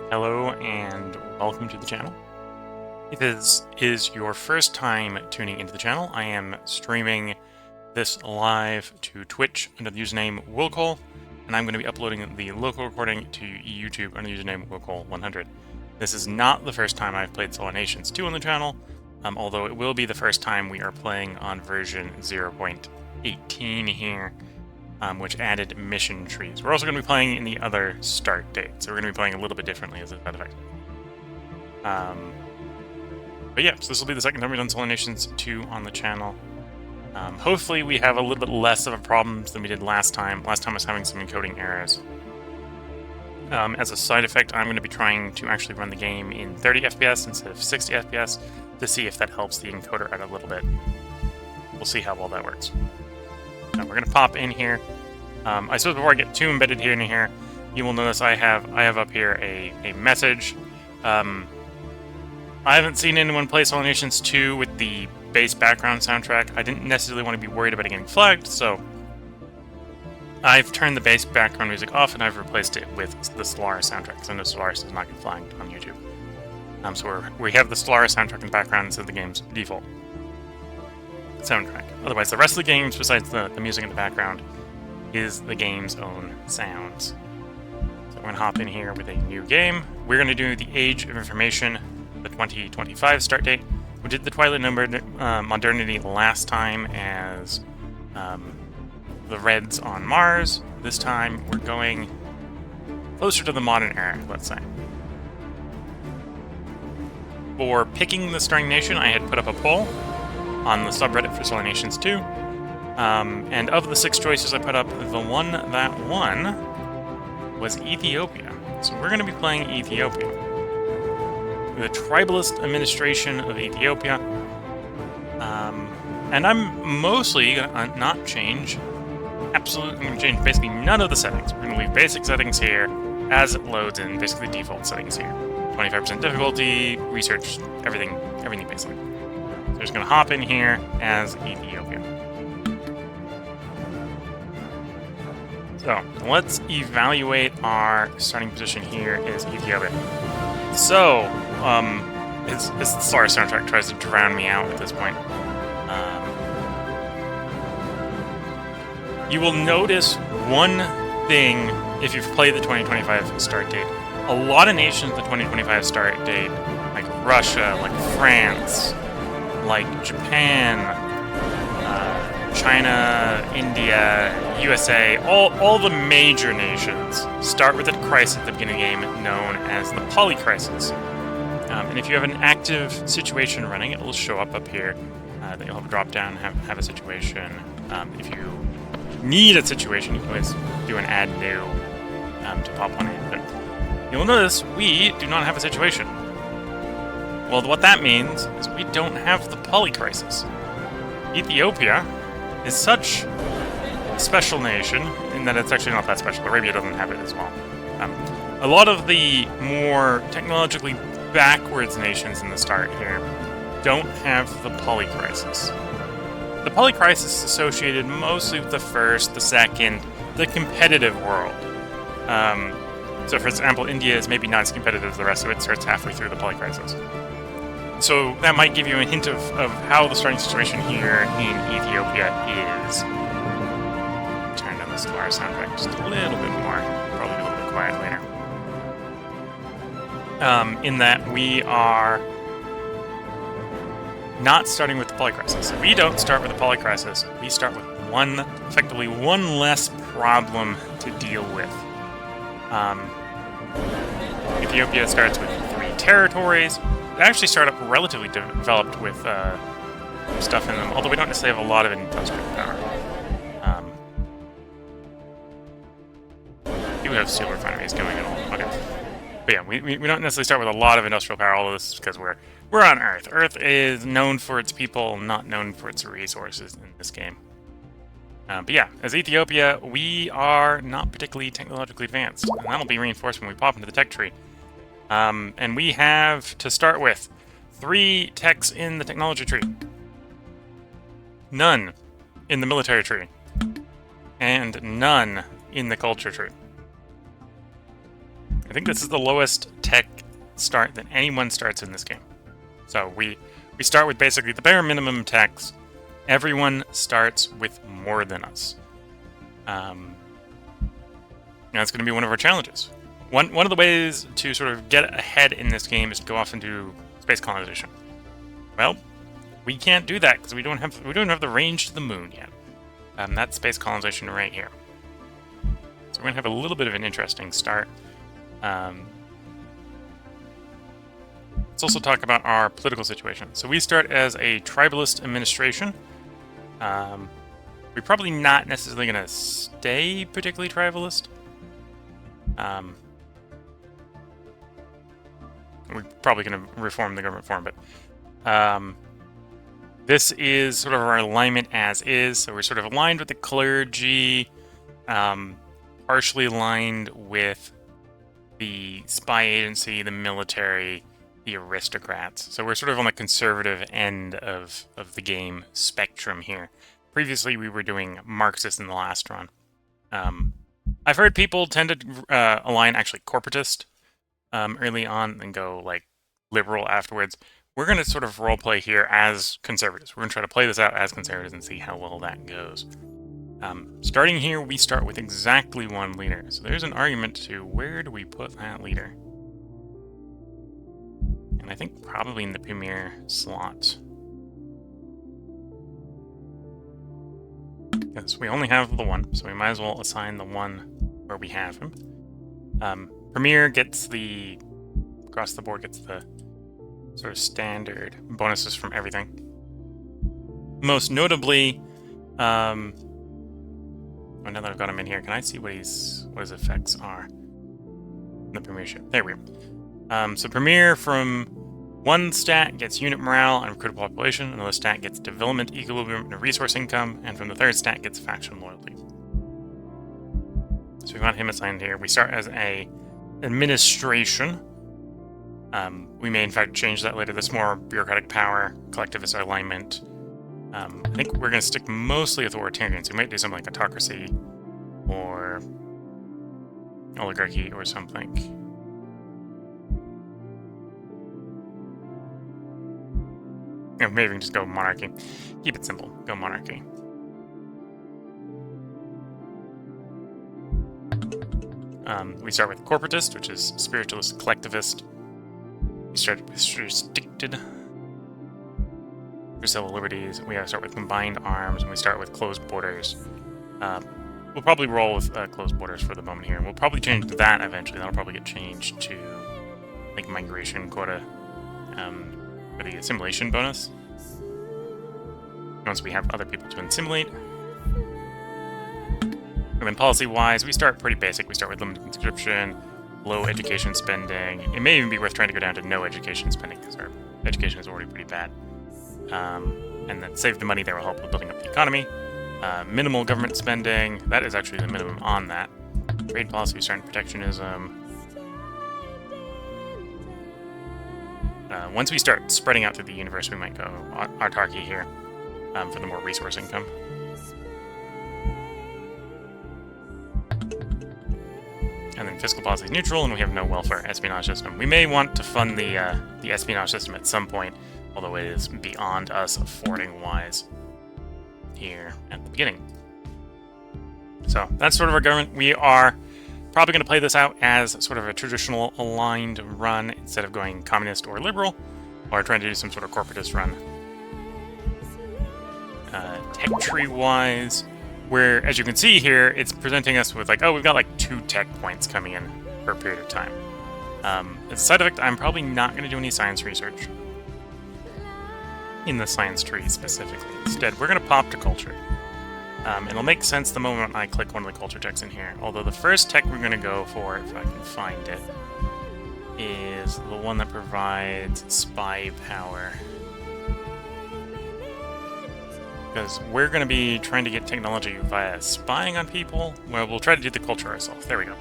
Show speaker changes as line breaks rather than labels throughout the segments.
Hello and welcome to the channel. If this is your first time tuning into the channel, I am streaming this live to Twitch under the username Wilcol, and I'm going to be uploading the local recording to YouTube under the username Wilcol100. This is not the first time I've played Solar Nations 2 on the channel, although it will be the first time we are playing on version 0.18 here. Which added mission trees. We're also going to be playing in the other start date, so we're going to be playing a little bit differently as a side effect. But yeah, so this will be the second time we've done Solar Nations 2 on the channel. Hopefully we have a little bit less of a problems than we did last time. Last time I was having some encoding errors. As a side effect, I'm going to be trying to actually run the game in 30 FPS instead of 60 FPS to see if that helps the encoder out a little bit. We'll see how well that works. We're going to pop in here. I suppose before I get too embedded here in here, you will notice I have up here a message. I haven't seen anyone play Solar Nations 2 with the bass background soundtrack. I didn't necessarily want to be worried about it getting flagged, so I've turned the bass background music off and I've replaced it with the Solaris soundtrack, because I know Solaris does not get flagged on YouTube. So we have the Solaris soundtrack in the background instead of the game's default soundtrack. Otherwise, the rest of the games, besides the music in the background, is the game's own sounds. So we're going to hop in here with a new game. We're going to do the Age of Information, the 2025 start date. We did the Twilight Modernity last time as the Reds on Mars. This time, we're going closer to the modern era, let's say. For picking the starting nation, I had put up a poll on the subreddit for Solar Nations 2. And of the 6 choices I put up, the one that won was Ethiopia. So we're going to be playing Ethiopia. The tribalist administration of Ethiopia. And I'm mostly going to not change, absolutely going to change basically none of the settings. We're going to leave basic settings here as it loads in, basically default settings here. 25% difficulty, research, everything basically. So just going to hop in here as Ethiopia. So let's evaluate our starting position here as Ethiopia. So, his Solaris soundtrack tries to drown me out at this point. You will notice one thing if you've played the 2025 start date. A lot of nations, the 2025 start date, like Russia, like France, like Japan, China, India, USA, all the major nations start with a crisis at the beginning of the game known as the poly crisis. And if you have an active situation running, it will show up here. That you'll have a drop down, have a situation. If you need a situation, you can always do an add new to pop one in. But you'll notice we do not have a situation. Well, what that means is we don't have the poly crisis. Ethiopia is such a special nation in that it's actually not that special. Arabia doesn't have it as well. A lot of the more technologically backwards nations in the start here don't have the poly crisis. The poly crisis is associated mostly with the first, the second, the competitive world. So, for example, India is maybe not as competitive as the rest of it, starts halfway through the poly crisis. So that might give you a hint of how the starting situation here in Ethiopia is. Turn down the Solaris soundtrack just a little bit more. Probably be a little bit quiet later. In that we are not starting with the poly crisis. We don't start with the poly crisis. We start with effectively one less problem to deal with. Ethiopia starts with 3 territories. They actually start up relatively developed with stuff in them, although we don't necessarily have a lot of industrial power. We do have steel refineries going and all. Okay. But yeah, we don't necessarily start with a lot of industrial power, although this is because we're on Earth. Earth is known for its people, not known for its resources in this game. But yeah, as Ethiopia, we are not particularly technologically advanced, and that'll be reinforced when we pop into the tech tree. And we have, to start with, 3 techs in the technology tree. None in the military tree. And none in the culture tree. think this is the lowest tech start that anyone starts in this game. So we start with basically the bare minimum techs. Everyone starts with more than us. That's going to be one of our challenges. One of the ways to sort of get ahead in this game is to go off and do space colonization. Well, we can't do that because we don't have the range to the moon yet. That's space colonization right here. So we're going to have a little bit of an interesting start. Let's also talk about our political situation. So we start as a tribalist administration. We're probably not necessarily going to stay particularly tribalist. We're probably going to reform the government form, but this is sort of our alignment as is. So we're sort of aligned with the clergy, partially aligned with the spy agency, the military, the aristocrats. So we're sort of on the conservative end of the game spectrum here. Previously, we were doing Marxist in the last run. I've heard people tend to align actually corporatist early on and go like liberal afterwards. We're going to sort of roleplay here as conservatives. We're going to try to play this out as conservatives and see how well that goes. Starting here, we start with exactly one leader. So there's an argument to where do we put that leader? And I think probably in the premier slot. Yes, we only have the one, so we might as well assign the one where we have him. Premier gets the, across the board, gets the sort of standard bonuses from everything. Most notably, now that I've got him in here, can I see what his effects are? In the premiership. There we go. So premier from one stat gets unit morale and recruitable population, another stat gets development, equilibrium, and resource income, and from the third stat gets faction loyalty. So we want him assigned here. We start as a administration. We may in fact change that later. That's more bureaucratic power, collectivist alignment. I think we're going to stick mostly authoritarian, so we might do something like autocracy or oligarchy or something. Or maybe we can just go monarchy. Keep it simple. Go monarchy. We start with corporatist, which is spiritualist collectivist. We start with restricted for civil liberties. We start with combined arms, and we start with closed borders. We'll probably roll with closed borders for the moment here. We'll probably change that eventually. That'll probably get changed to like migration quota for the assimilation bonus. Once we have other people to assimilate. And then policy-wise, we start pretty basic. We start with limited conscription, low education spending. It may even be worth trying to go down to no education spending because our education is already pretty bad. And then save the money there will help with building up the economy. Minimal government spending. That is actually the minimum on that. Trade policy, starting protectionism. Once we start spreading out through the universe, we might go autarky here for the more resource income. And then fiscal policy is neutral, and we have no welfare espionage system. We may want to fund the espionage system at some point, although it is beyond us affording-wise here at the beginning. So that's sort of our government. We are probably going to play this out as sort of a traditional aligned run instead of going communist or liberal, or trying to do some sort of corporatist run. Tech tree-wise, where, as you can see here, it's presenting us with like, oh, we've got like 2 tech points coming in for a period of time. As a side effect, I'm probably not going to do any science research in the science tree specifically. Instead, we're going to pop to culture. It'll make sense the moment I click one of the culture checks in here. Although the first tech we're going to go for, if I can find it, is the one that provides spy power. Because we're going to be trying to get technology via spying on people. Well, we'll try to do the culture ourselves. There we go.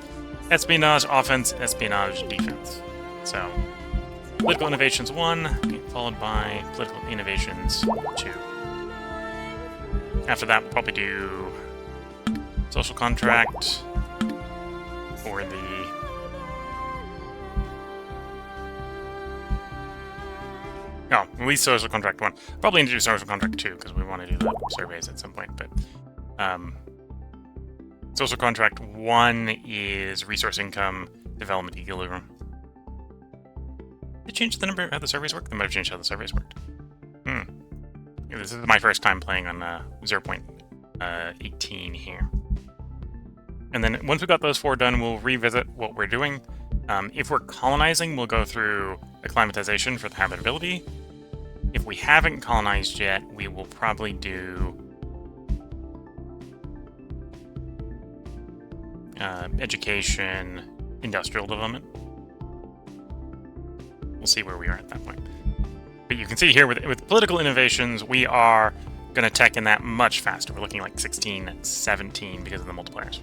Espionage, offense, espionage, defense. So, political innovations 1, followed by political innovations 2. After that, we'll probably do social contract for the No, at least social contract 1. Probably need to do social contract 2, because we want to do the surveys at some point, but... social contract 1 is resource income, development equilibrium. Did they change the number how the surveys work? They might have changed how the surveys worked. This is my first time playing on 0.18 here. And then once we've got those 4 done, we'll revisit what we're doing. If we're colonizing, we'll go through acclimatization for the habitability. If we haven't colonized yet, we will probably do education, industrial development. We'll see where we are at that point. But you can see here with political innovations, we are going to tech in that much faster. We're looking like 16, 17 because of the multipliers.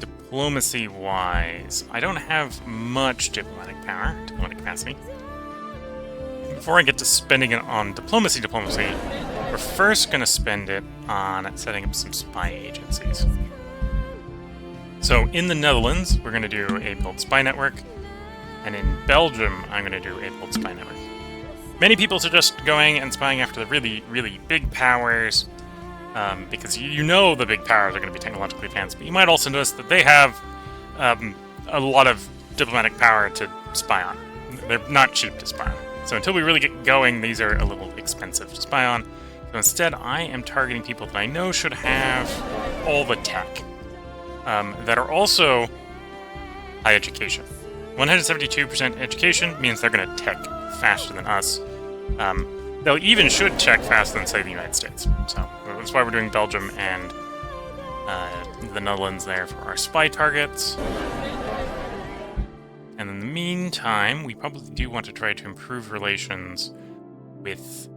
Diplomacy-wise, I don't have much diplomatic capacity. Before I get to spending it on diplomacy, we're first going to spend it on setting up some spy agencies. So in the Netherlands, we're going to do a build spy network, and in Belgium, I'm going to do a build spy network. Many people suggest going and spying after the really, really big powers, because you know the big powers are going to be technologically advanced, but you might also notice that they have a lot of diplomatic power to spy on. They're not cheap to spy on. So until we really get going, these are a little expensive to spy on. So instead, I am targeting people that I know should have all the tech, that are also high education. 172% education means they're going to tech faster than us. They'll even should check faster than, say, the United States. So that's why we're doing Belgium and the Netherlands there for our spy targets. And in the meantime, we probably do want to try to improve relations with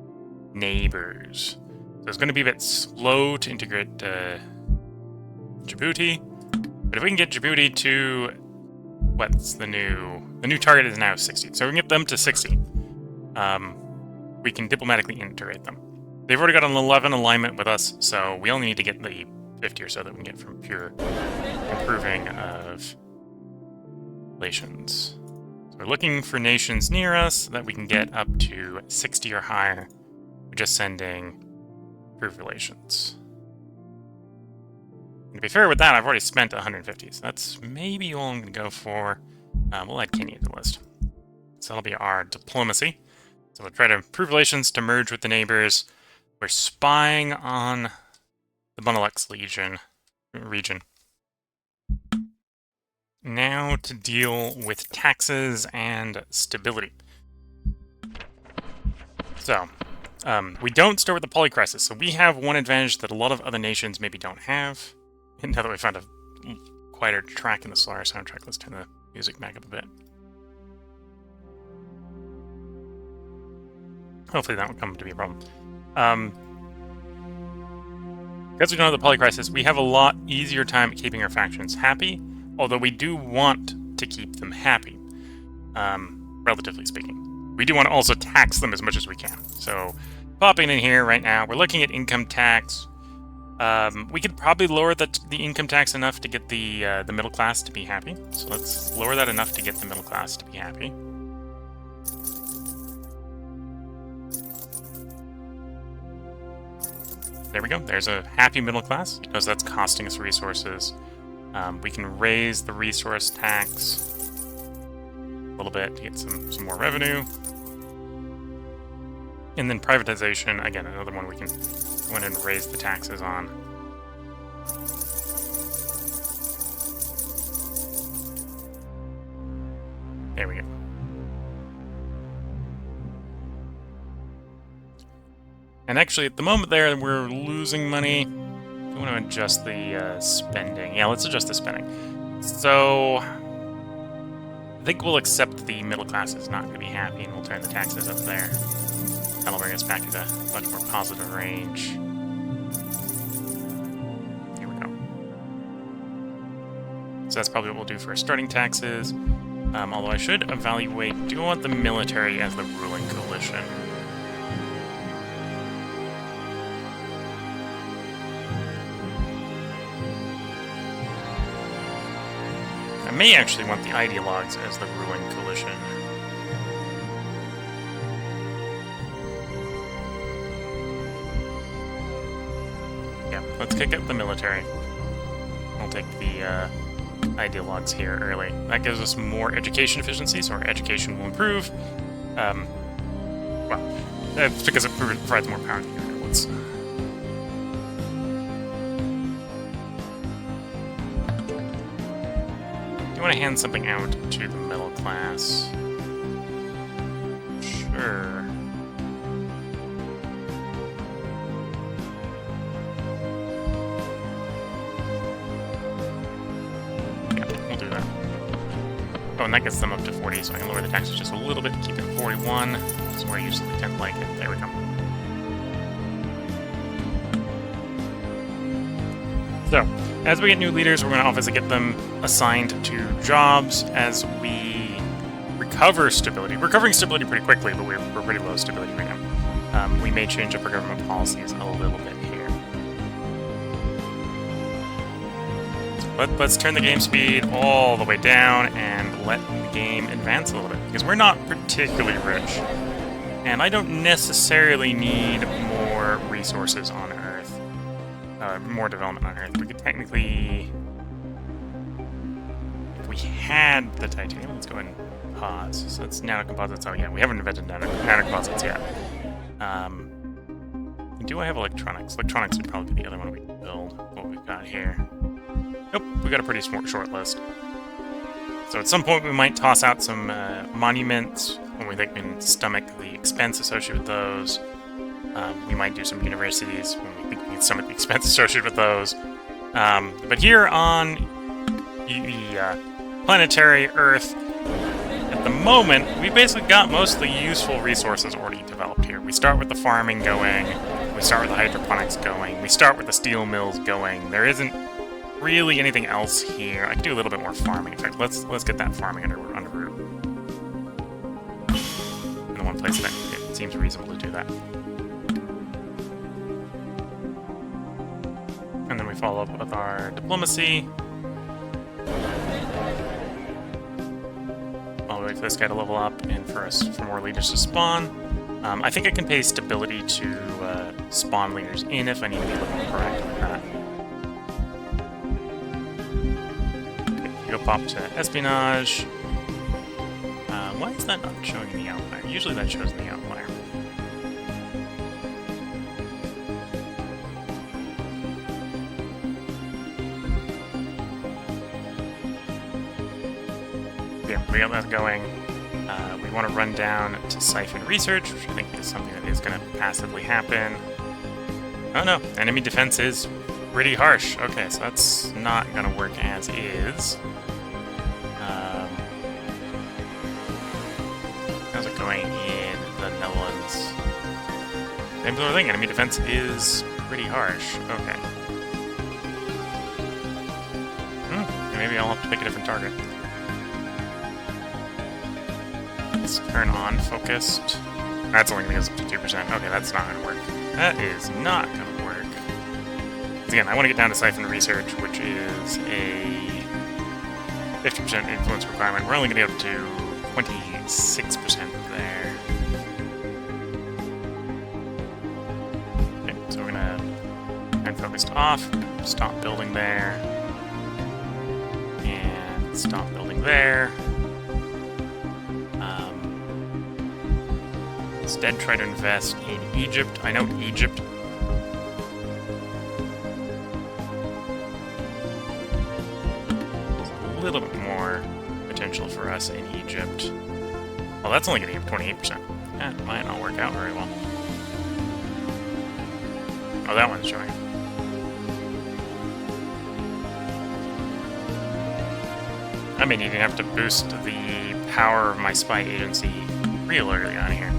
neighbors. So it's going to be a bit slow to integrate Djibouti, but if we can get Djibouti to what's the new target is now 60. So we can get them to 60. We can diplomatically integrate them. They've already got an 11 alignment with us, so we only need to get the 50 or so that we can get from pure improving of relations. So we're looking for nations near us that we can get up to 60 or higher. We're just sending improved relations. And to be fair with that, I've already spent 150, so that's maybe all I'm going to go for. We'll add Kenya to the list. So that'll be our diplomacy. So we'll try to improve relations to merge with the neighbors. We're spying on the Benelux region. Now to deal with taxes and stability. So, we don't start with the polycrisis, so we have one advantage that a lot of other nations maybe don't have. And now that we found a quieter track in the Solar soundtrack, let's turn the music back up a bit. Hopefully that won't come to be a problem. Because we don't have the polycrisis, we have a lot easier time at keeping our factions happy, although we do want to keep them happy, relatively speaking. We do want to also tax them as much as we can. So, popping in here right now, we're looking at income tax. We could probably lower the income tax enough to get the middle class to be happy. So let's lower that enough to get the middle class to be happy. There we go. There's a happy middle class, because that's costing us resources. We can raise the resource tax a little bit to get some more revenue. And then privatization, again, another one we can go in and raise the taxes on. There we go. And actually, at the moment there, we're losing money. I want to adjust the spending. Yeah, let's adjust the spending. So, I think we'll accept the middle class is not going to be happy, and we'll turn the taxes up there. That'll bring us back into a much more positive range. Here we go. So that's probably what we'll do for our starting taxes. Although I should evaluate, do I want the military as the ruling coalition? I may actually want the ideologues as the ruling coalition. let's kick up the military. I'll take the ideologues here early. That gives us more education efficiency, so our education will improve. Well, that's because it provides more power to the unit. Let's... Do you want to hand something out to the middle class? Sure. Oh, and that gets them up to 40, so I can lower the taxes just a little bit to keep it 41. That's where I usually tend to like it. There we go. So, as we get new leaders, we're going to obviously get them assigned to jobs as we recover stability. We're recovering stability pretty quickly, but we're pretty low stability right now. We may change up our government policies a little bit here. Let's turn the game speed all the way down and let the game advance a little bit, because we're not particularly rich. And I don't necessarily need more resources on Earth. More development on Earth. We could technically... If we had the titanium, let's go ahead and pause. So it's nanocomposites. Oh yeah, we haven't invented nanocomposites yet. Do I have electronics? Electronics would probably be the other one we could build. What we've got here. Nope, we got a pretty short list. So at some point we might toss out some monuments when we think we can stomach the expense associated with those. We might do some universities when we think we can stomach the expense associated with those. But here on the planetary Earth, at the moment, we basically got most of the useful resources already developed here. We start with the farming going, we start with the hydroponics going, we start with the steel mills going. There isn't really anything else here. I can do a little bit more farming. In fact, let's get that farming under root. In the one place that it seems reasonable to do that. And then we follow up with our diplomacy. While we wait for this guy to level up and for more leaders to spawn. I think I can pay stability to spawn leaders in if I need to be a little more proactive with that. Go pop to espionage. Why is that not showing in the outlier? Usually that shows in the outlier. Yeah, we got that going. We want to run down to siphon research, which I think is something that is going to passively happen. Oh no, enemy defense is pretty harsh. Okay, so that's not going to work as is. How's it going in the Netherlands? Same sort of thing, enemy defense is pretty harsh. Okay. Maybe I'll have to pick a different target. Let's turn on focused. That's only going to get us up to 2%. Okay, that's not going to work. That is not going to work. Again, I want to get down to siphon research, which is a 50% influence requirement. We're only going to get up to 26% there. Okay, so we're going to turn focused off, stop building there, and stop building there. Instead, try to invest in Egypt. I know Egypt. There's a little bit more potential for us in Egypt. Well, that's only getting up 28%. That might not work out very well. Oh, that one's showing. I may even have to boost the power of my spy agency real early on here.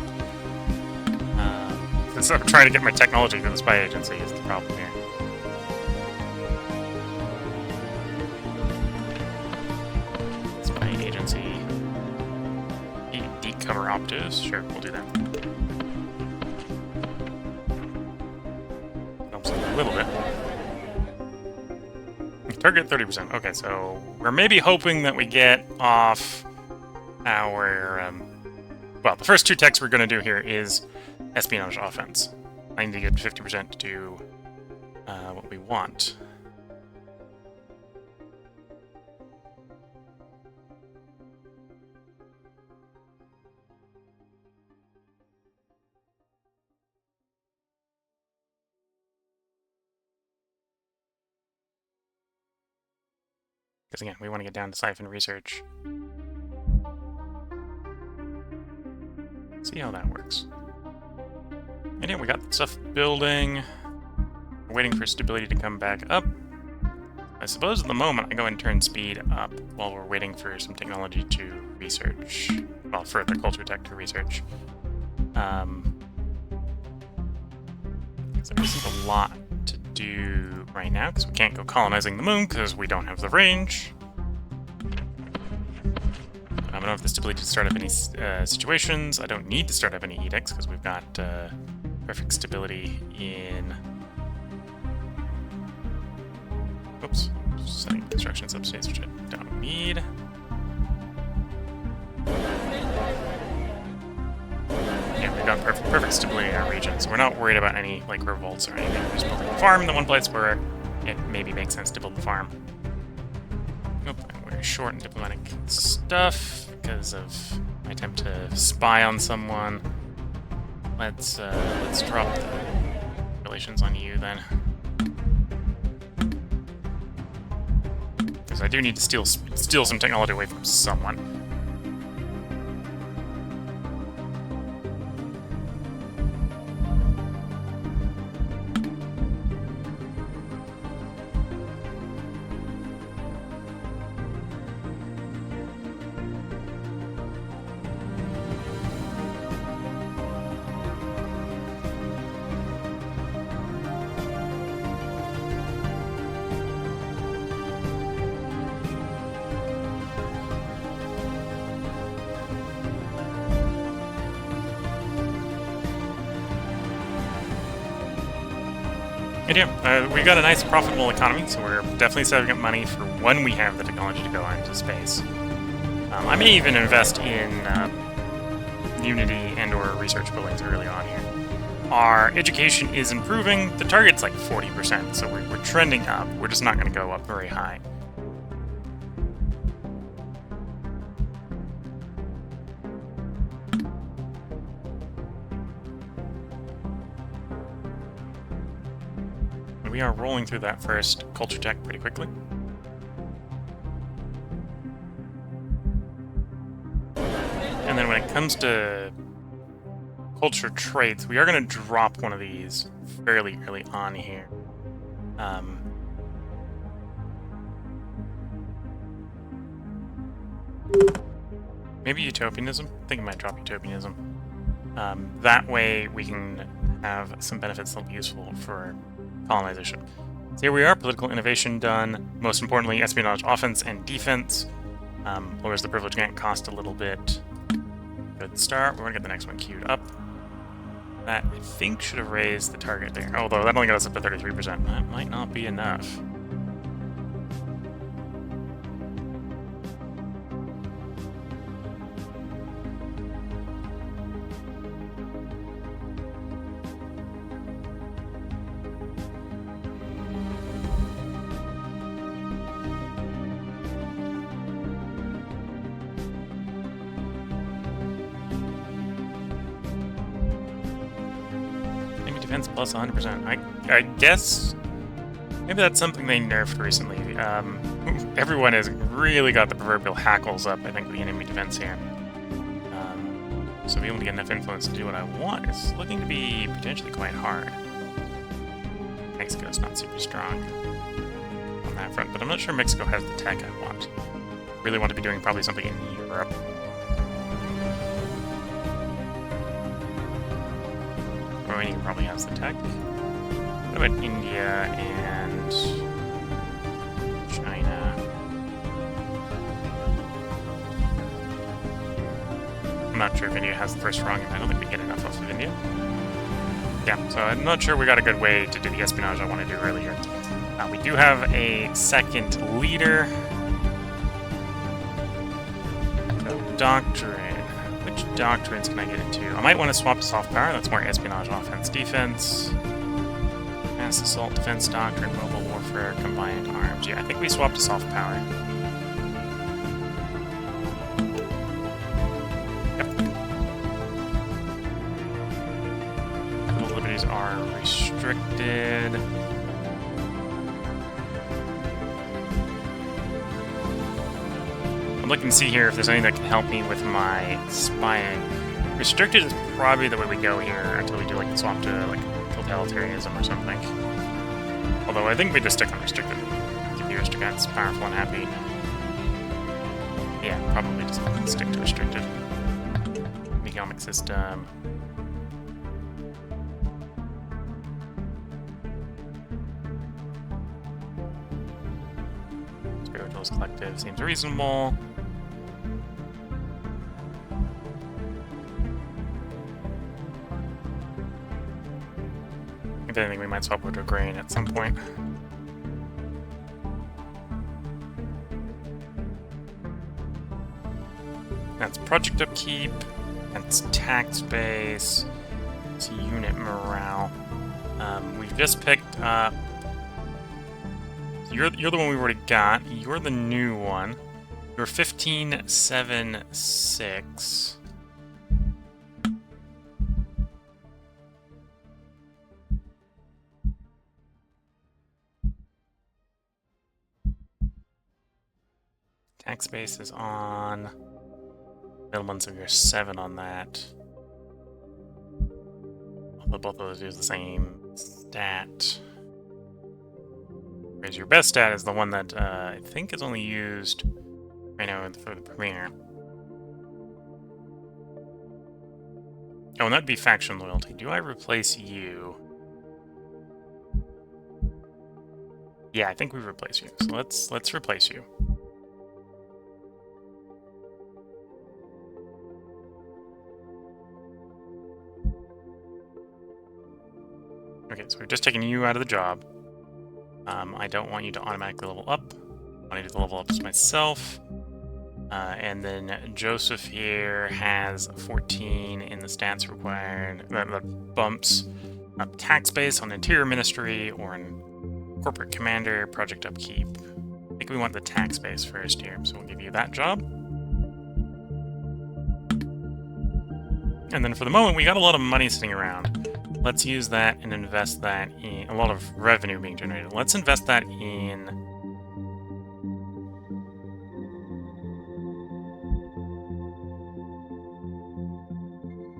Instead of trying to get my technology to the spy agency is the problem here. Spy agency. Decover optives. Sure, we'll do that. Helps a little bit. Target 30%. Okay, so we're maybe hoping that we get off our... well, the first two techs we're going to do here is espionage offense. I need to get 50% to do what we want. Because again, we want to get down to siphon research. See how that works. And yeah, we got stuff building. We're waiting for stability to come back up. I suppose at the moment I go and turn speed up while we're waiting for some technology to research. Well, for the culture tech to research. Because there isn't a lot to do right now, because we can't go colonizing the moon because we don't have the range. I don't have the stability to start up any situations. I don't need to start up any edicts because we've got perfect stability in... Oops. Setting construction substates, which I don't need. Yeah, we've got perfect stability in our region, so we're not worried about any like revolts or anything. We're just building a farm in the one place where it maybe makes sense to build the farm. Nope, we're short in diplomatic stuff because of my attempt to spy on someone. Let's drop the relations on you then. Because I do need to steal some technology away from someone. And yeah, we got a nice profitable economy, so we're definitely saving up money for when we have the technology to go into space. I may even invest in Unity and/or research buildings early on here. Our education is improving. The target's like 40%, so we're trending up. We're just not going to go up very high. We are rolling through that first culture tech pretty quickly. And then when it comes to culture traits, we are going to drop one of these fairly early on here. Maybe utopianism? I think I might drop utopianism. That way we can have some benefits that'll be useful for colonization. So here we are, political innovation done. Most importantly, espionage offense and defense. Lowers the privilege grant cost a little bit. Good start. We're going to get the next one queued up. That, I think, should have raised the target there. Although that only got us up to 33%. That might not be enough. Defense plus 100%. I guess maybe that's something they nerfed recently. Everyone has really got the proverbial hackles up, I think, with the enemy defense here. So being able to get enough influence to do what I want is looking to be potentially quite hard. Mexico's not super strong on that front, but I'm not sure Mexico has the tech I want. Really want to be doing probably something in Europe. Romania probably has the tech. What about India and China? I'm not sure if India has the first rung, and I don't think we get enough off of India. Yeah, so I'm not sure we got a good way to do the espionage I want to do earlier. We do have a second leader. So, doctrine. Which doctrines can I get into? I might want to swap to soft power. That's more espionage, offense, defense. mass assault, defense doctrine, mobile warfare, combined arms. Yeah, I think we swapped to soft power. Yep. Those liberties are restricted. I'm looking to see here if there's anything that can help me with my spying. Restricted is probably the way we go here until we do like swap to like totalitarianism or something. Although I think we just stick on restricted. Keep the aristocrats powerful and happy. Yeah, probably just stick to restricted. Economic system. Spirituals collective seems reasonable. If anything, we might swap over to grain at some point. That's project upkeep. That's tax base. It's unit morale. We've just picked up. You're the one we've already got. You're the new one. You're 1576. Tax base is on. Middle ones, so you're 7 on that. Although both of those use the same stat. Whereas your best stat is the one that I think is only used right now for the premiere. Oh, and that'd be faction loyalty. Do I replace you? Yeah, I think we replace you. So let's replace you. Okay, so we've just taken you out of the job. I don't want you to automatically level up. I need to level up myself. And then Joseph here has 14 in the stats required. That bumps up tax base on Interior Ministry or in Corporate Commander, Project Upkeep. I think we want the tax base first here, so we'll give you that job. And then for the moment, we got a lot of money sitting around. Let's use that and invest that in a lot of revenue being generated. Let's invest that in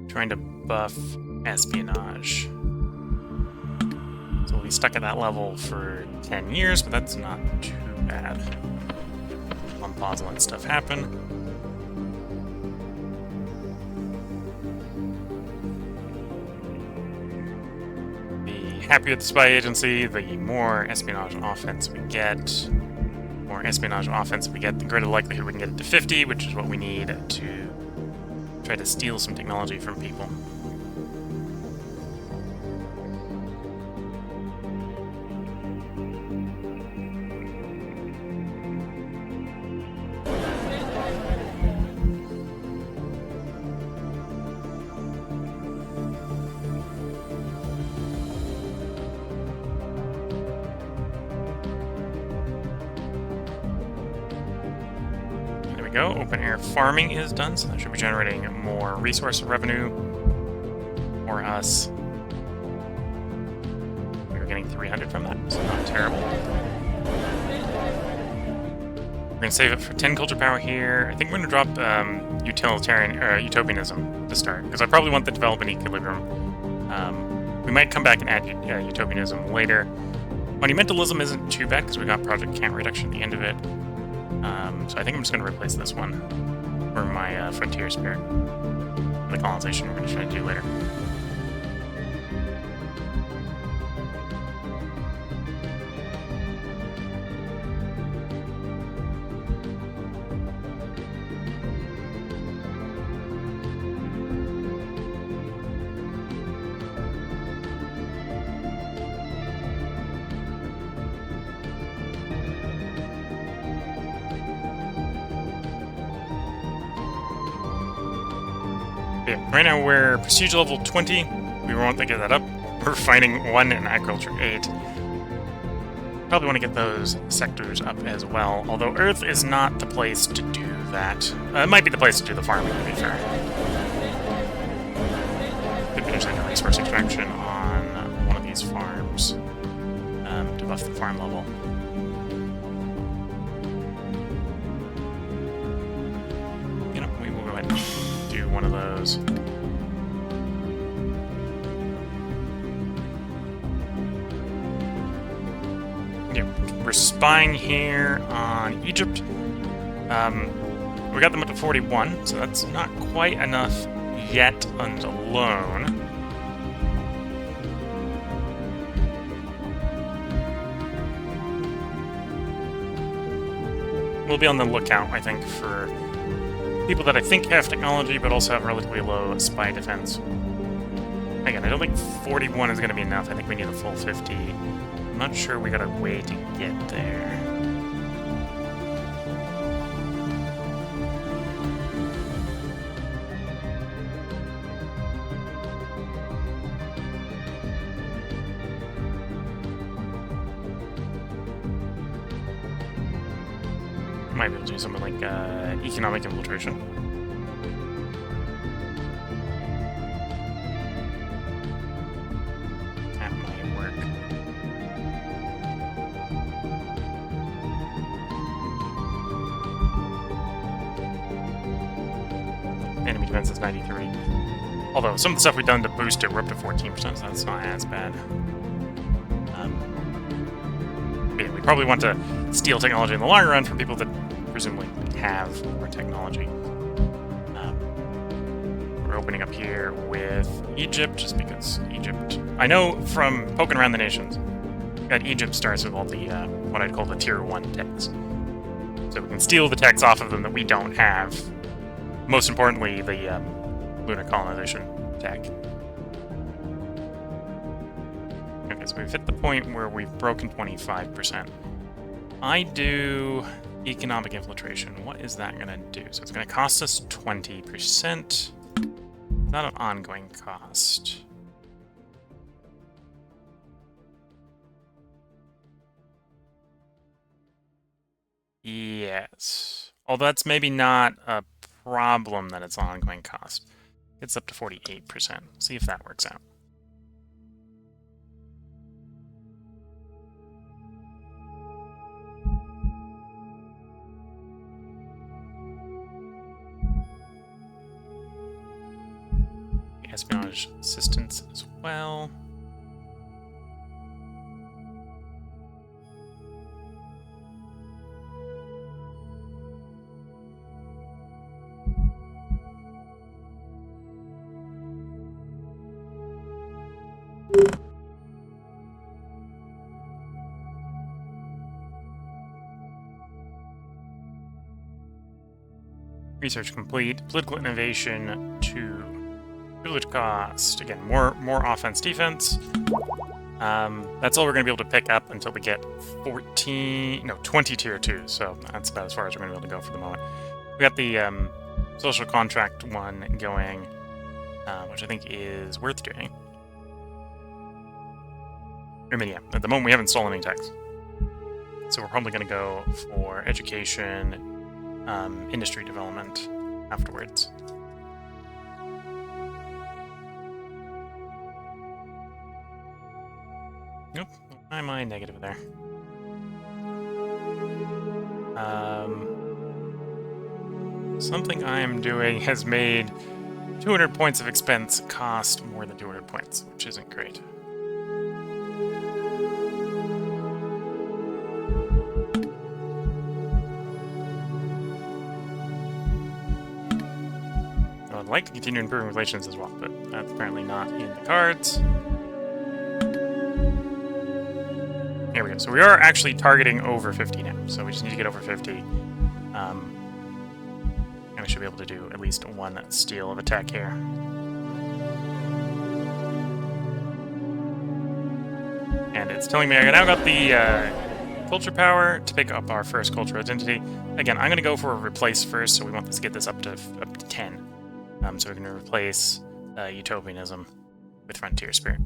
trying to buff espionage. So we'll be stuck at that level for 10 years, but that's not too bad. On pause and let stuff happen. Happy with the spy agency, the more espionage offense we get, the greater likelihood we can get it to 50, which is what we need to try to steal some technology from people. Go. Open air farming is done, so that should be generating more resource revenue for us. We're getting 300 from that, so not terrible. We're going to save it for 10 culture power here. I think we're going to drop utopianism to start, because I probably want the development equilibrium. We might come back and add utopianism later. Monumentalism isn't too bad, because we got project count reduction at the end of it. So I think I'm just going to replace this one for my frontier spirit. The colonization we're going to try to do later. Yeah, right now we're prestige level 20. We want to get that up. refining 1 and agriculture 8. Probably want to get those sectors up as well, although Earth is not the place to do that. It might be the place to do the farming, to be fair. Could finish under resource extraction on one of these farms to buff the farm level. You know, we will go ahead and do one of those. We're spying here on Egypt. We got them up to 41, so that's not quite enough yet on alone. We'll be on the lookout, I think, for people that I think have technology, but also have relatively low spy defense. Again, I don't think 41 is going to be enough. I think we need a full 50. I'm not sure we got a way to get there. Might be able to do something like economic infiltration. That might work. Enemy defense is 93. Although some of the stuff we've done to boost it, we're up to 14%, so that's not as bad. Yeah, we probably want to steal technology in the long run from people that presumably have more technology. We're opening up here with Egypt, just because Egypt... I know from poking around the nations that Egypt starts with all the, what I'd call the Tier 1 techs. So we can steal the techs off of them that we don't have. Most importantly, the lunar colonization tech. Okay, so we've hit the point where we've broken 25%. I do economic infiltration. What is that going to do? So it's going to cost us 20%. It's not an ongoing cost. Yes. Although that's maybe not a problem that it's ongoing cost. It's up to 48%. See if that works out. Espionage assistance as well. Research complete. Political innovation to privilege cost. Again, more offense, defense. That's all we're going to be able to pick up until we get 20 tier 2. So that's about as far as we're going to be able to go for the moment. We got the social contract one going, which I think is worth doing. I mean, yeah, at the moment we haven't stolen any techs. So we're probably going to go for education, industry development afterwards. Nope. Why am I negative there? Something I am doing has made 200 points of expense cost more than 200 points, which isn't great. I would like to continue improving relations as well, but that's apparently not in the cards. Here we go. So we are actually targeting over 50 now. So we just need to get over 50. And we should be able to do at least one steal of attack here. And it's telling me I now got the culture power to pick up our first cultural identity. Again, I'm going to go for a replace first, so we want to get this up to 10. So we're going to replace utopianism with frontier spirit.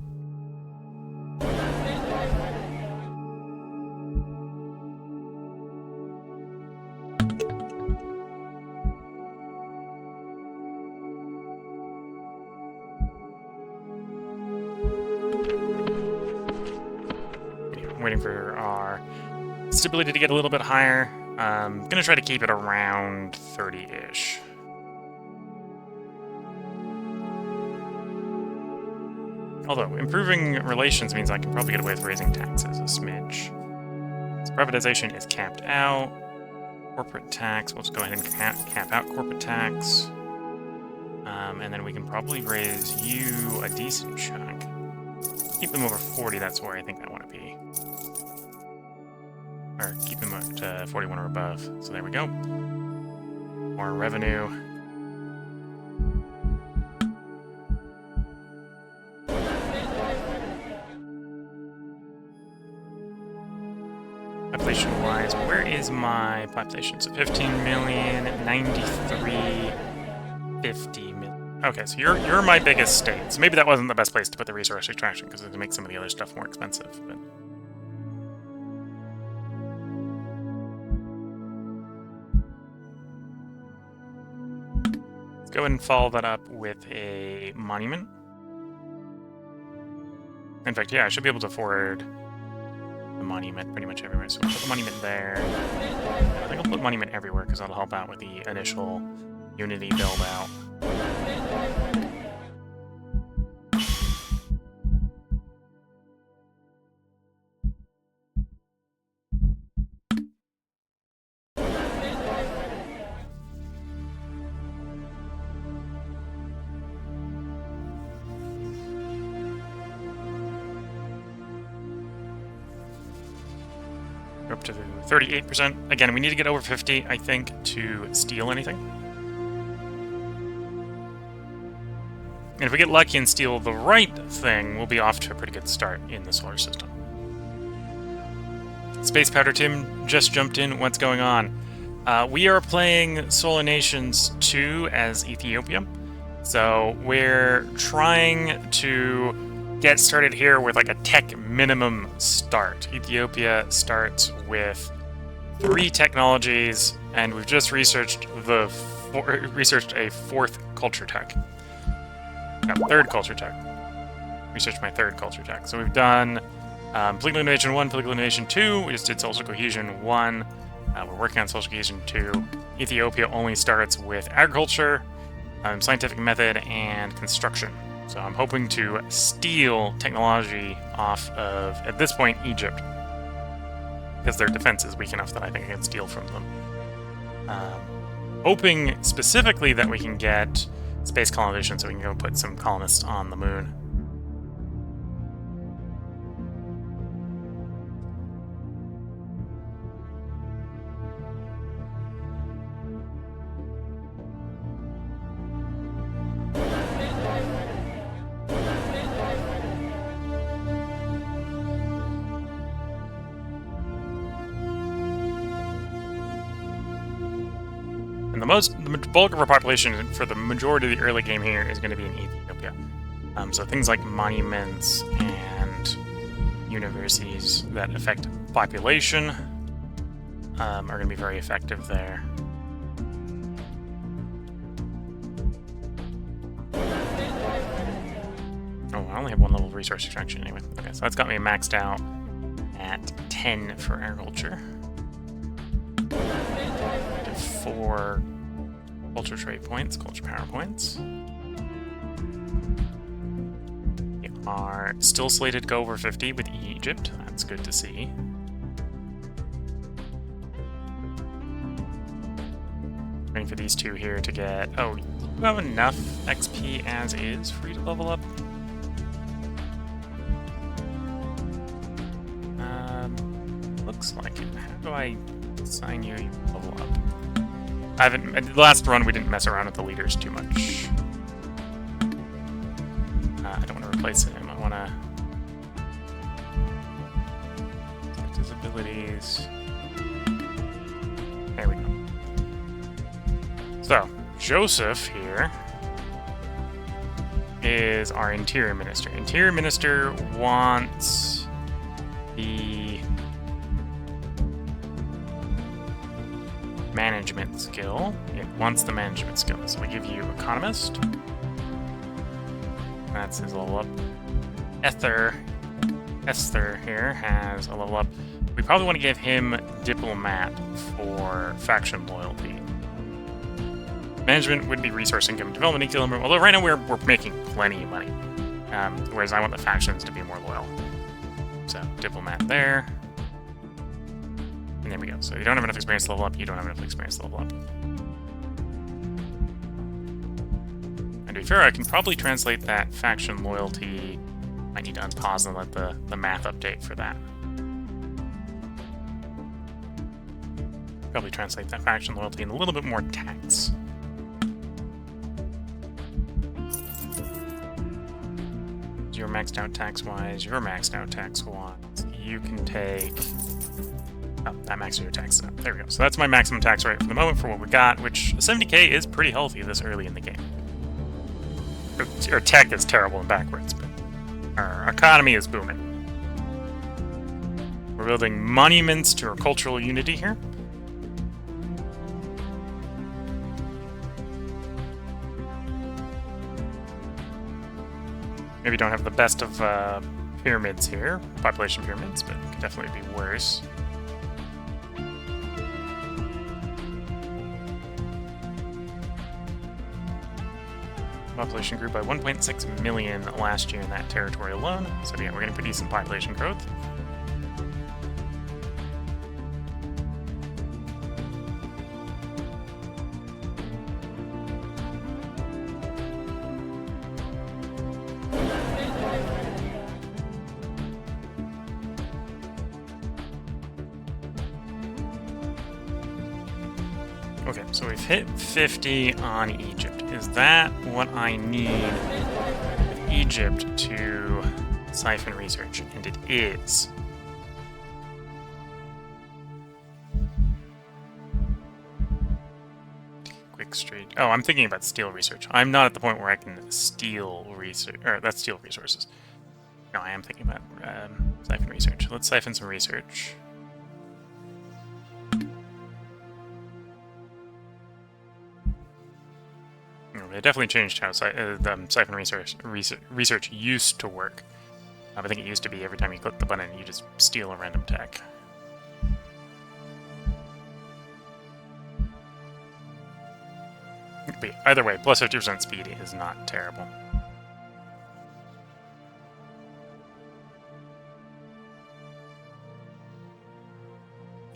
Waiting for our stability to get a little bit higher. Gonna try to keep it around 30-ish. Although, improving relations means I can probably get away with raising taxes a smidge. So privatization is capped out. Corporate tax, we'll just go ahead and cap out corporate tax. And then we can probably raise you a decent chunk. Keep them over 40, that's where I think I want to be. Or keep them at 41 or above. So there we go. More revenue. Population-wise, where is my population? So 15 million, 93, 50 million. Okay, so you're my biggest state. So maybe that wasn't the best place to put the resource extraction because it makes some of the other stuff more expensive. But let's go ahead and follow that up with a monument. In fact, yeah, I should be able to afford the monument pretty much everywhere. So we'll put the monument there. I think I'll put monument everywhere because that'll help out with the initial Unity build out. We're up to 38%. Again, we need to get over 50, I think, to steal anything. And if we get lucky and steal the right thing, we'll be off to a pretty good start in the solar system. Space Powder Tim just jumped in. What's going on? We are playing Solar Nations 2 as Ethiopia. So we're trying to get started here with like a tech minimum start. Ethiopia starts with 3 technologies, and we've just researched a 4th culture tech. No, 3rd culture tech. Researched my 3rd culture tech. So we've done political innovation 1, political innovation 2. We just did social cohesion 1. We're working on social cohesion 2. Ethiopia only starts with agriculture, scientific method, and construction. So I'm hoping to steal technology off of, at this point, Egypt. Because their defense is weak enough that I think I can steal from them. Hoping specifically that we can get space colonization so we can go put some colonists on the moon. The bulk of our population for the majority of the early game here is going to be in Ethiopia. So things like monuments and universities that affect population are going to be very effective there. Oh, I only have 1 level of resource extraction anyway. Okay, so that's got me maxed out at 10 for agriculture. 4 culture trade points, culture power points. We are still slated to go over 50 with Egypt. That's good to see. Waiting for these 2 here to get... Oh, you have enough XP as is for you to level up? Looks like it. How do I assign you level up? I haven't. The last run we didn't mess around with the leaders too much. I don't want to replace him. I want to select his abilities. There we go. So Joseph here is our Interior Minister. Interior Minister wants the management skill. It wants the management skill. So we give you Economist. That's his level up. Esther here has a level up. We probably want to give him Diplomat for faction loyalty. Management would be resource income, development equilibrium, although right now we're making plenty of money. Whereas I want the factions to be more loyal. So, Diplomat there. And there we go. So you don't have enough experience to level up, you don't have enough experience to level up. And to be fair, I can probably translate that faction loyalty. I need to unpause and let the math update for that. Probably translate that faction loyalty in a little bit more tax. You're maxed out tax-wise, you're maxed out tax-wise. You can take... Oh, that maxes your tax up. There we go. So that's my maximum tax rate for the moment for what we got, which 70k is pretty healthy this early in the game. Our tech is terrible and backwards, but our economy is booming. We're building monuments to our cultural unity here. Maybe don't have the best of pyramids here, population pyramids, but it could definitely be worse. Population grew by 1.6 million last year in that territory alone, so yeah, we're getting pretty decent population growth. Okay, so we've hit 50 on Egypt. Is that what I need with Egypt to siphon research? And it is. Quick street. Oh, I'm thinking about steel research. I'm not at the point where I can steal research, or that's steel resources. No, I am thinking about siphon research. Let's siphon some research. They definitely changed how the siphon research used to work. I think it used to be every time you click the button, you just steal a random tech. But either way, plus 50% speed is not terrible.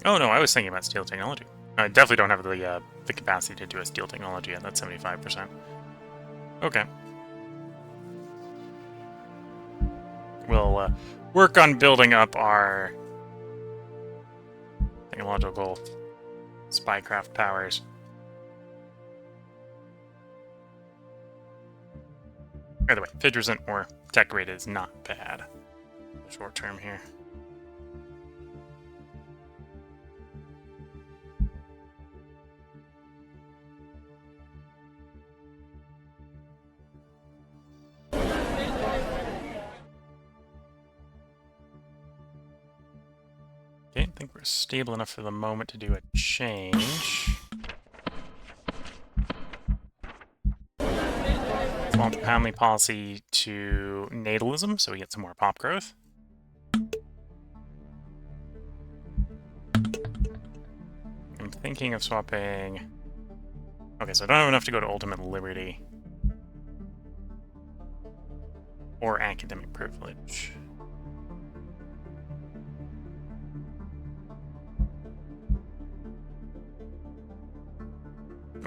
Oh no, I was thinking about steel technology. I definitely don't have the capacity to do a steel technology yet. That's 75%. Okay. We'll work on building up our technological spycraft powers. By the way, 50% more tech rate is not bad. Short term here. Okay, I think we're stable enough for the moment to do a change. Swap family policy to natalism, so we get some more pop growth. I'm thinking of swapping... Okay, so I don't have enough to go to ultimate liberty. Or academic privilege.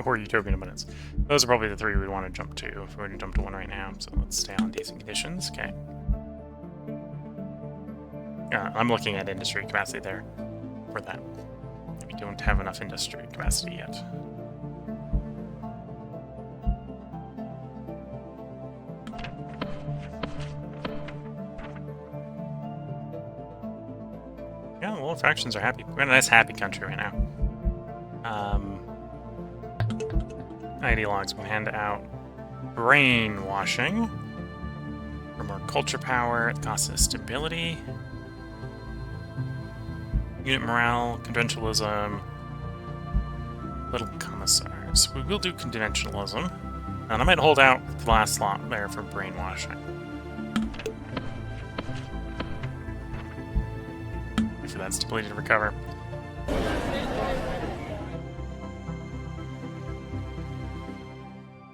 Or utopian abundance. Those are probably the three we'd want to jump to if we were to jump to one right now. So let's stay on decent conditions. Okay. I'm looking at industry capacity there for that. We don't have enough industry capacity yet. Yeah, well, factions are happy. We're in a nice happy country right now. Ideologues will hand out brainwashing. more culture power, cost of stability, unit morale, conventionalism, little commissars. We will do conventionalism, and I might hold out the last slot there for brainwashing. Wait for that stability to recover.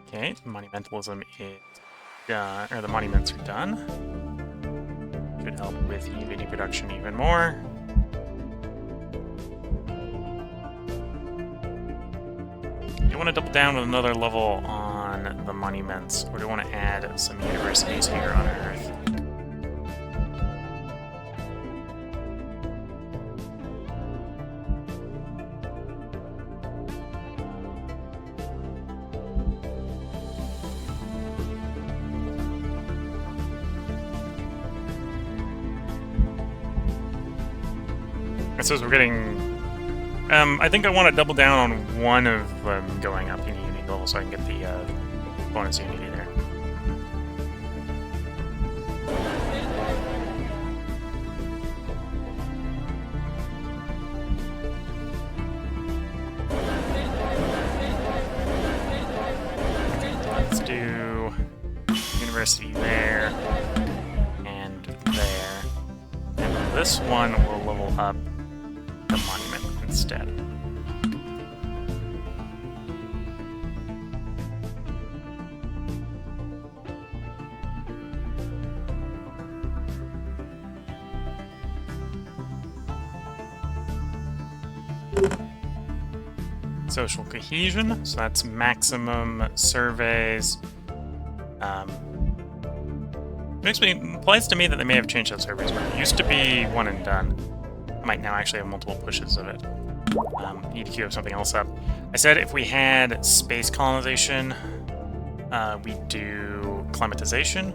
Okay, monumentalism is done, or the monuments are done. Should help with unity production even more. Do you want to double down with another level on the monuments, or do you want to add some universities here on Earth? It says we're getting... I think I want to double down on one of them going up in unity level so I can get the bonus unity there. Let's do university there and there. And this one will level up the monument instead. Social cohesion, so that's maximum surveys. Implies to me that they may have changed that surveys. It used to be one and done. I might now actually have multiple pushes of it. Need to queue up something else up. I said if we had space colonization, we'd do climatization.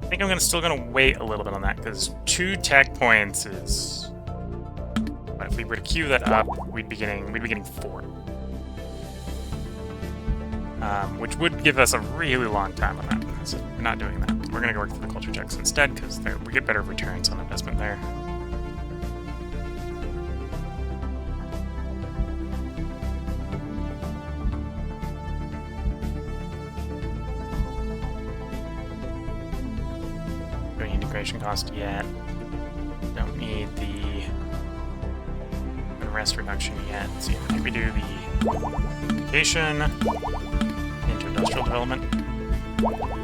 I think I'm still gonna wait a little bit on that because 2 tech points is. But if we were to queue that up, we'd be getting 4, which would give us a really long time on that. So we're not doing that. We're gonna go work through the culture checks instead because we get better returns on investment there. Integration cost yet. Don't need the unrest reduction yet. So I think we do the education into industrial development.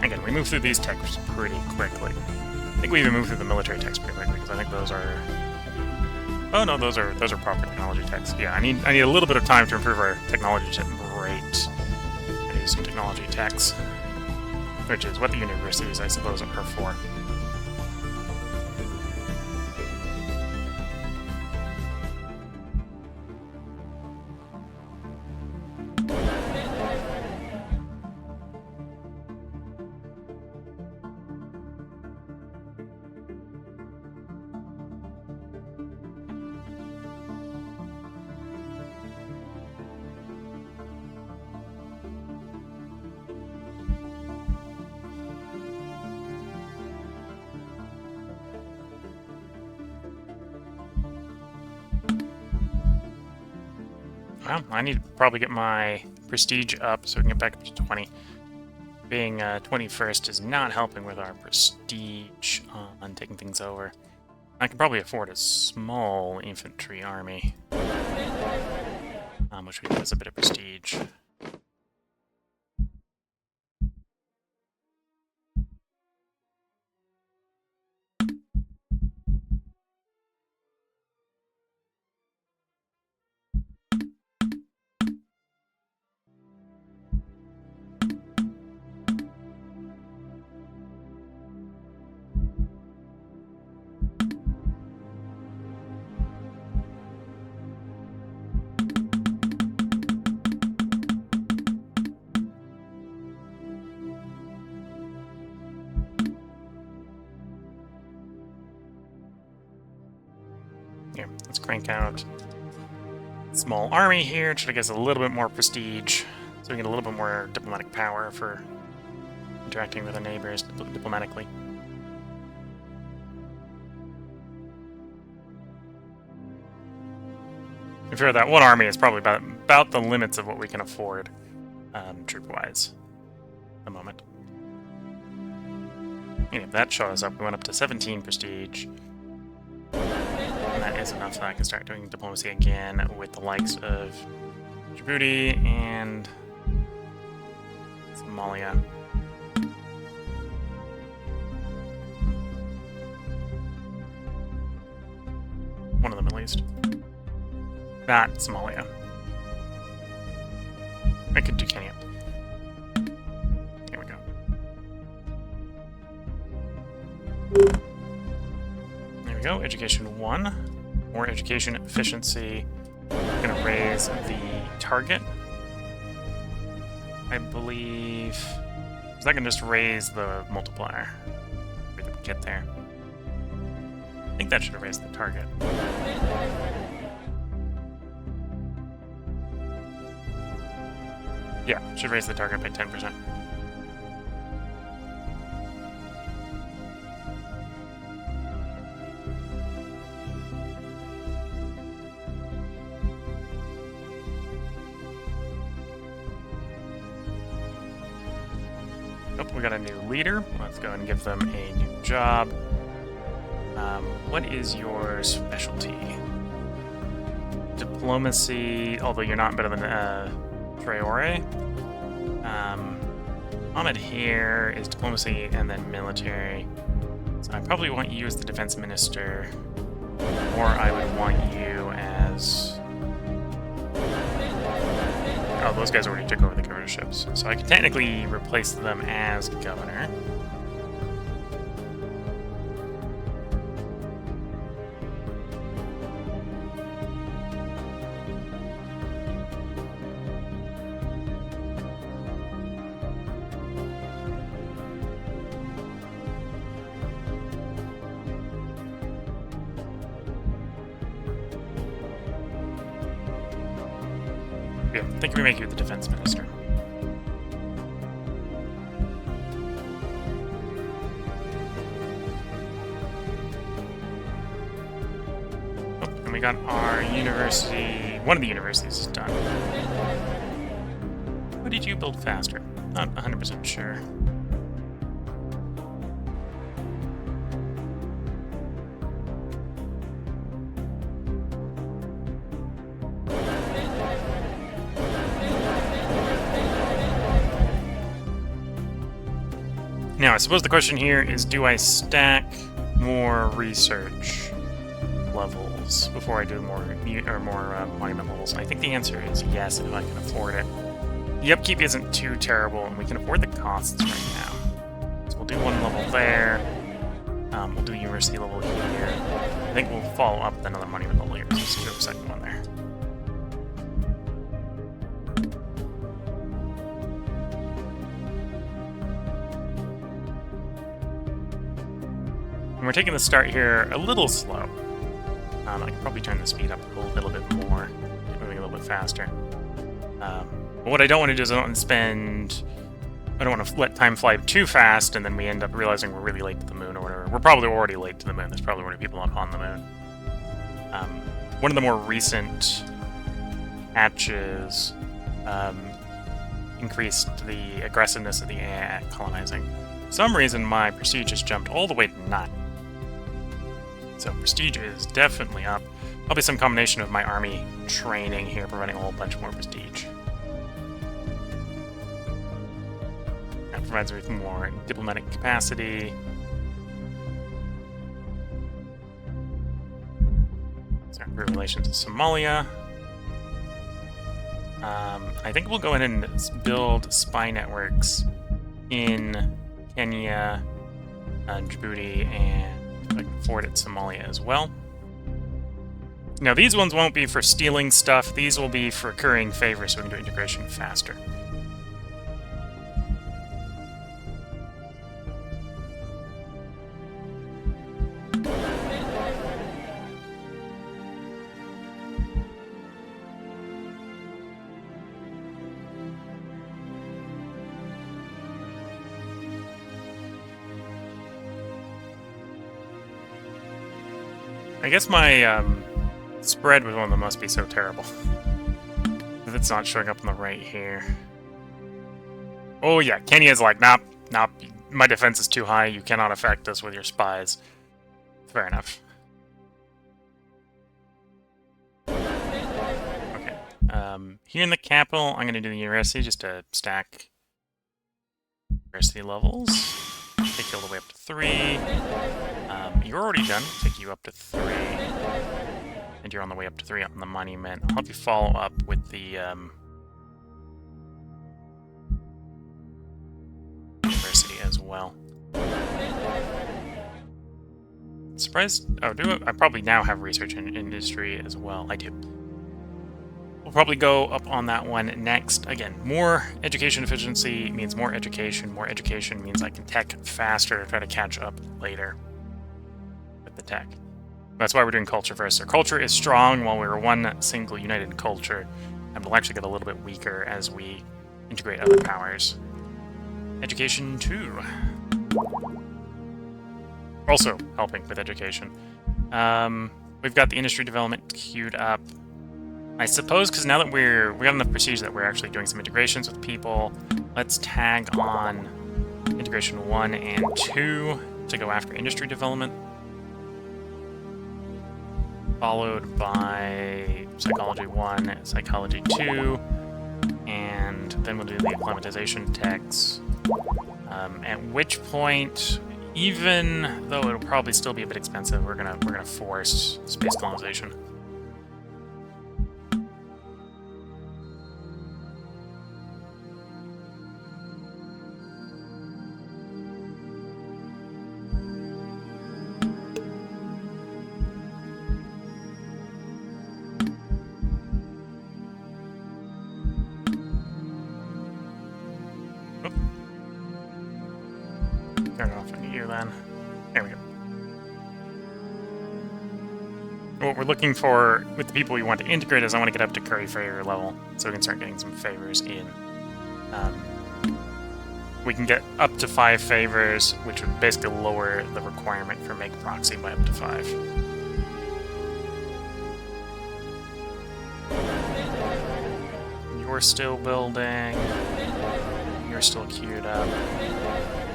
Again, we move through these techs pretty quickly. I think we even move through the military techs pretty quickly because I think those are. Oh no, those are proper technology techs. Yeah, I need a little bit of time to improve our technology rate. I need some technology techs, which is what the universities, I suppose, are for. Well, I need to probably get my prestige up so we can get back up to 20. Being 21st is not helping with our prestige on taking things over. I can probably afford a small infantry army, which would give us a bit of prestige. Here, let's crank out a small army here, try to get us a little bit more prestige, so we get a little bit more diplomatic power for interacting with our neighbors diplomatically. I fear that one army is probably about the limits of what we can afford, troop-wise, at the moment. And if that shows up, we went up to 17 prestige. And that is enough that I can start doing diplomacy again with the likes of Djibouti and Somalia. One of them, at least. Not Somalia. I could do Kenya. Here we go. There we go. Education 1. More education efficiency. I'm going to raise the target. I believe... Is that going to just raise the multiplier? We can get there. I think that should have raised the target. Yeah, should raise the target by 10%. Oh, we got a new leader. Let's go and give them a new job. What is your specialty? Diplomacy, although you're not better than Traore. Ahmed here is diplomacy and then military. So I probably want you as the defense minister, or I would want you as... Oh, those guys already took over the governorships. So I could technically replace them as governor. Yeah, I think we make you the defense minister. Oh, and we got our university. One of the universities is done. What did you build faster? Not 100% sure. Now, I suppose the question here is, do I stack more research levels before I do more monument levels? I think the answer is yes, if I can afford it. The upkeep isn't too terrible, and we can afford the costs right now. So we'll do one level there. We'll do a university level here. I think we'll follow up with another monument level here. So let's do a second one there. And we're taking the start here a little slow. I can probably turn the speed up a little bit more, moving a little bit faster. But what I don't want to do is I don't want to let time fly too fast, and then we end up realizing we're really late to the moon or whatever. We're probably already late to the moon. There's probably already people up on the moon. One of the more recent patches increased the aggressiveness of the AI at colonizing. For some reason, my prestige has jumped all the way to 9. So prestige is definitely up. Probably some combination of my army training here, providing a whole bunch more prestige. That provides me with more diplomatic capacity. So improve relations with Somalia. I think we'll go in and build spy networks in Kenya, Djibouti, and if I can afford it, Somalia as well. Now, these ones won't be for stealing stuff. These will be for currying favor, so we can do integration faster. I guess my spread with one of them must be so terrible. If it's not showing up on the right here. Oh yeah, Kenya's like, nope, my defense is too high, you cannot affect us with your spies. Fair enough. Okay. Here in the capital, I'm going to do the university just to stack university levels. Take you all the way up to 3. You're already done. Take you up to 3. And you're on the way up to 3 on the monument. I'll have you follow up with the university as well. Surprised? Oh, I probably now have research in industry as well. I do. We'll probably go up on that one next. Again, more education efficiency means more education. More education means I can tech faster, try to catch up later with the tech. That's why we're doing culture first. So culture is strong while we're one single united culture, and we'll actually get a little bit weaker as we integrate other powers. Education 2. Also helping with education. We've got the industry development queued up. I suppose because now that we got enough prestige that we're actually doing some integrations with people, let's tag on integration 1 and 2 to go after industry development. Followed by psychology 1, psychology 2, and then we'll do the acclimatization techs. At which point, even though it'll probably still be a bit expensive, we're gonna force space colonization. Turn it off in you then. There we go. What we're looking for with the people we want to integrate is I want to get up to curry favor level so we can start getting some favors in. We can get up to 5 favors, which would basically lower the requirement for make proxy by up to 5. You're still building. You're still queued up.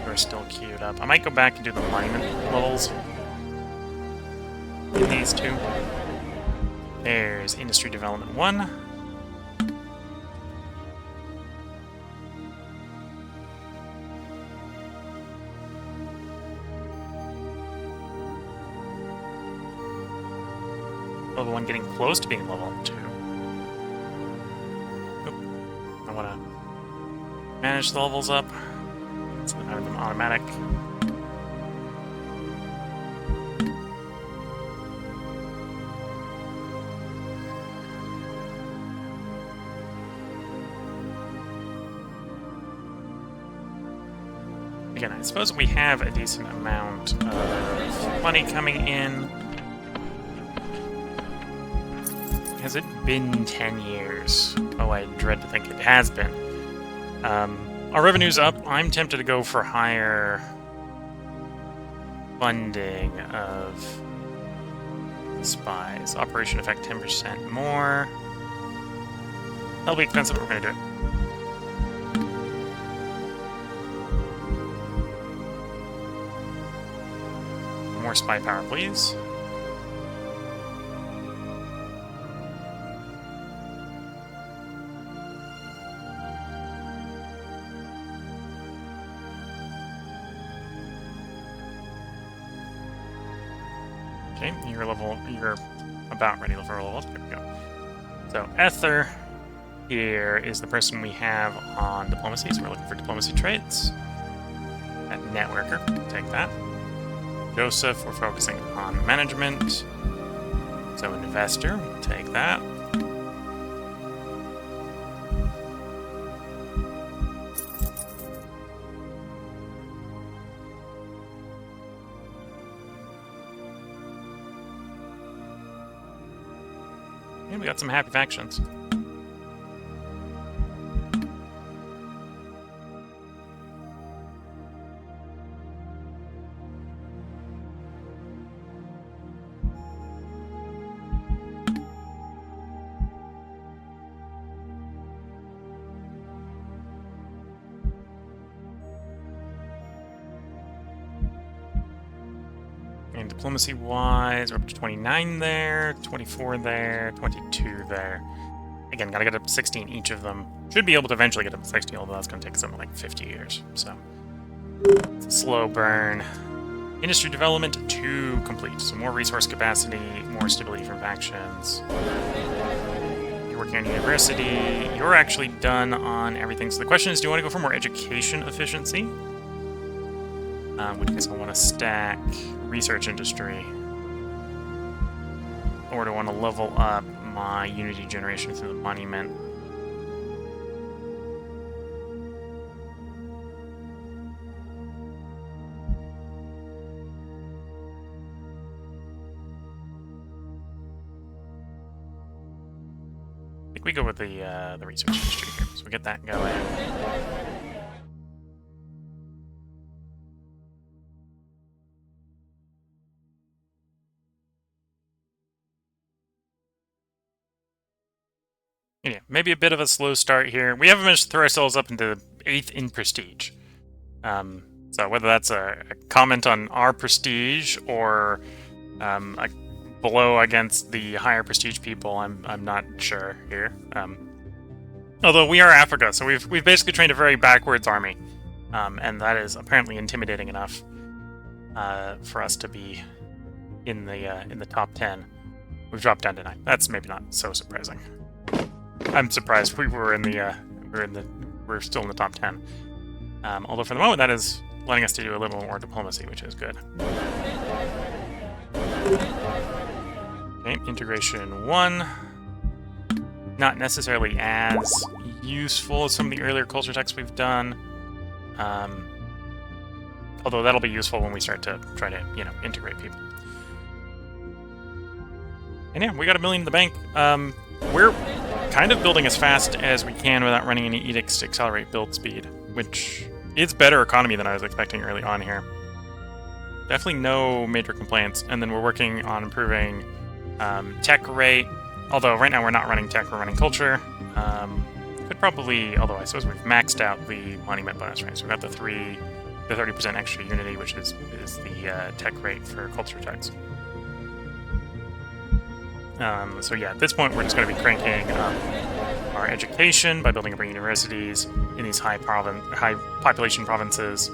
You're still queued up. I might go back and do the monument levels in these two. There's industry development 1. Level 1 getting close to being level 2. Oop. I want to manage the levels up. So I have them automatic. Again, I suppose we have a decent amount of money coming in. Has it been 10 years? Oh, I dread to think it has been. Our revenue's up. I'm tempted to go for higher funding of spies. Operation effect 10% more. That'll be expensive, but we're going to do it. More spy power, please. Okay, you're about ready for a level up. There we go. So, Ether here is the person we have on diplomacy, so we're looking for diplomacy traits. That networker, take that. Joseph, we're focusing on management. So, investor, take that. And we got some happy factions. And diplomacy-wise, we're up to 29 there, 24 there, 22 there. Again, gotta get up to 60 in each of them. Should be able to eventually get up to 60, although that's gonna take something like 50 years. So, it's a slow burn. Industry development, 2 complete. So more resource capacity, more stability from factions. You're working on university. You're actually done on everything. So the question is, do you want to go for more education efficiency? Which case I want to stack research industry. Or do I want to level up my unity generation through the monument? I think we go with the research industry here. So we get that going. Yeah, maybe a bit of a slow start here. We haven't managed to throw ourselves up into 8th in prestige. So whether that's a comment on our prestige or a blow against the higher prestige people, I'm not sure here. Although we are Africa, so we've basically trained a very backwards army, and that is apparently intimidating enough for us to be in the top 10. We've dropped down to 9. That's maybe not so surprising. I'm surprised we're still in the top 10. Although for the moment that is letting us to do a little more diplomacy, which is good. Okay, integration 1. Not necessarily as useful as some of the earlier culture texts we've done. Although that'll be useful when we start to try to, integrate people. And yeah, we got $1 million in the bank. We're kind of building as fast as we can without running any edicts to accelerate build speed, which is better economy than I was expecting early on here. Definitely no major complaints. And then we're working on improving tech rate, although right now we're not running tech, we're running culture. Could probably, although I suppose we've maxed out the monument bonus, right? So we've got the 30% extra unity, which is the tech rate for culture techs. So yeah, at this point we're just going to be cranking up our education by building up our universities in these high population provinces.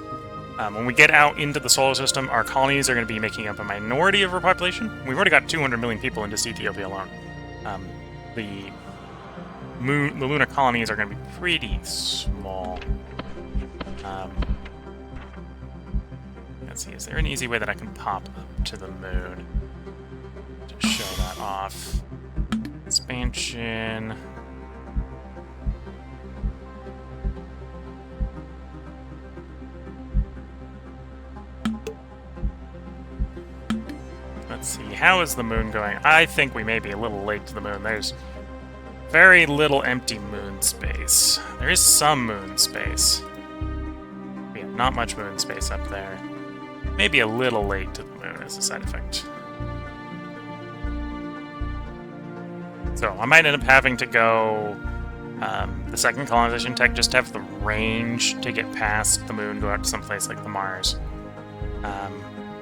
When we get out into the solar system, our colonies are going to be making up a minority of our population. We've already got 200 million people in just Ethiopia alone. The lunar colonies are going to be pretty small. Let's see, is there an easy way that I can pop up to the moon to show that off? Expansion. Let's see, how is the moon going? I think we may be a little late to the moon. There's very little empty moon space. There is some moon space. Yeah, not much moon space up there. Maybe a little late to the moon as a side effect. So I might end up having to go the second colonization tech just to have the range to get past the moon, go out to someplace like the Mars.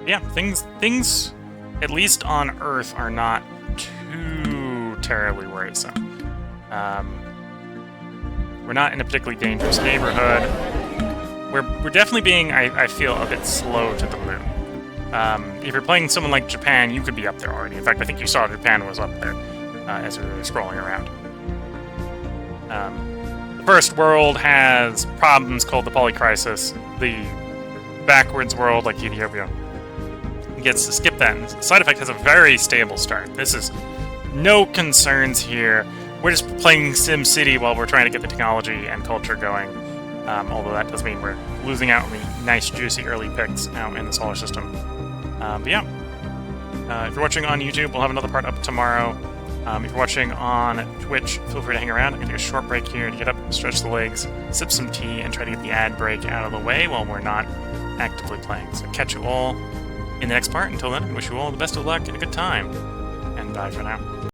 Yeah, things at least on Earth are not too terribly worrisome. We're not in a particularly dangerous neighborhood. We're definitely being, I feel, a bit slow to the moon. If you're playing someone like Japan, you could be up there already. In fact, I think you saw Japan was up there as we were scrolling around. The first world has problems called the polycrisis. The backwards world, like Ethiopia, gets to skip that. And the side effect has a very stable start. This is no concerns here. We're just playing SimCity while we're trying to get the technology and culture going. Although that does mean we're losing out on the nice, juicy early picks out in the solar system. But yeah, if you're watching on YouTube, we'll have another part up tomorrow. If you're watching on Twitch, feel free to hang around. I'm going to take a short break here to get up, stretch the legs, sip some tea, and try to get the ad break out of the way while we're not actively playing. So catch you all in the next part. Until then, I wish you all the best of luck and a good time. And bye for now.